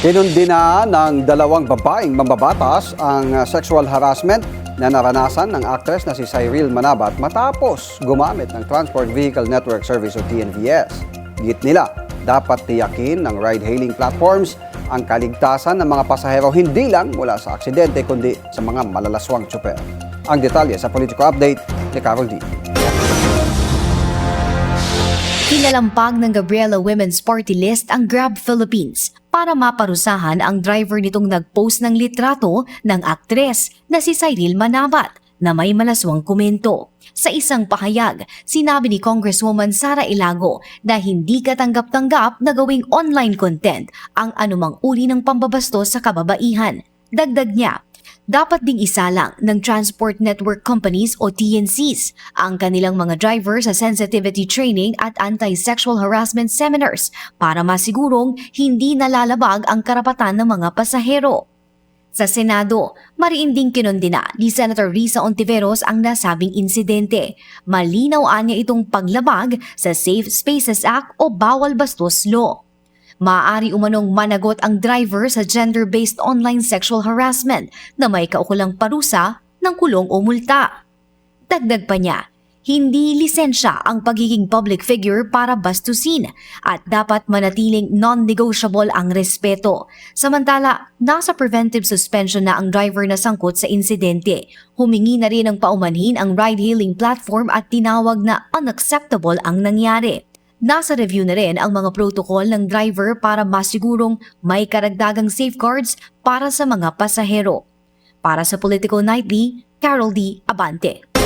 Kinundina ng dalawang babaeng mambabatas ang sexual harassment na naranasan ng aktres na si Cyril Manabat matapos gumamit ng Transport Vehicle Network Service o TNVS. Git nila, dapat tiyakin ng ride-hailing platforms ang kaligtasan ng mga pasahero hindi lang mula sa aksidente kundi sa mga malalaswang tsuper. Ang detalye sa Politico Update ni Carol D. Kinalampag ng Gabriela Women's Party List ang Grab Philippines para maparusahan ang driver nitong nag-post ng litrato ng aktres na si Cyril Manabat na may malaswang komento. Sa isang pahayag, sinabi ni Congresswoman Sara Ilago na hindi katanggap-tanggap na gawing online content ang anumang uri ng pambabastos sa kababaihan. Dagdag niya, dapat ding isalang ng transport network companies o TNCs ang kanilang mga driver sa sensitivity training at anti-sexual harassment seminars para masigurong hindi nalalabag ang karapatan ng mga pasahero. Sa Senado, mariinding kinundina ni Senator Risa Ontiveros ang nasabing insidente. Malinaw anya itong paglabag sa Safe Spaces Act o Bawal Bastos Law. Maaari umanong managot ang driver sa gender-based online sexual harassment na may kaukulang parusa ng kulong o multa. Dagdag pa niya, hindi lisensya ang pagiging public figure para bastusin at dapat manatiling non-negotiable ang respeto. Samantala, nasa preventive suspension na ang driver na sangkot sa insidente. Humingi na rin ng paumanhin ang ride-hailing platform at tinawag na unacceptable ang nangyari. Nasa review na rin ang mga protocol ng driver para masigurong may karagdagang safeguards para sa mga pasahero. Para sa Politico Nightly, Carol D. Abante.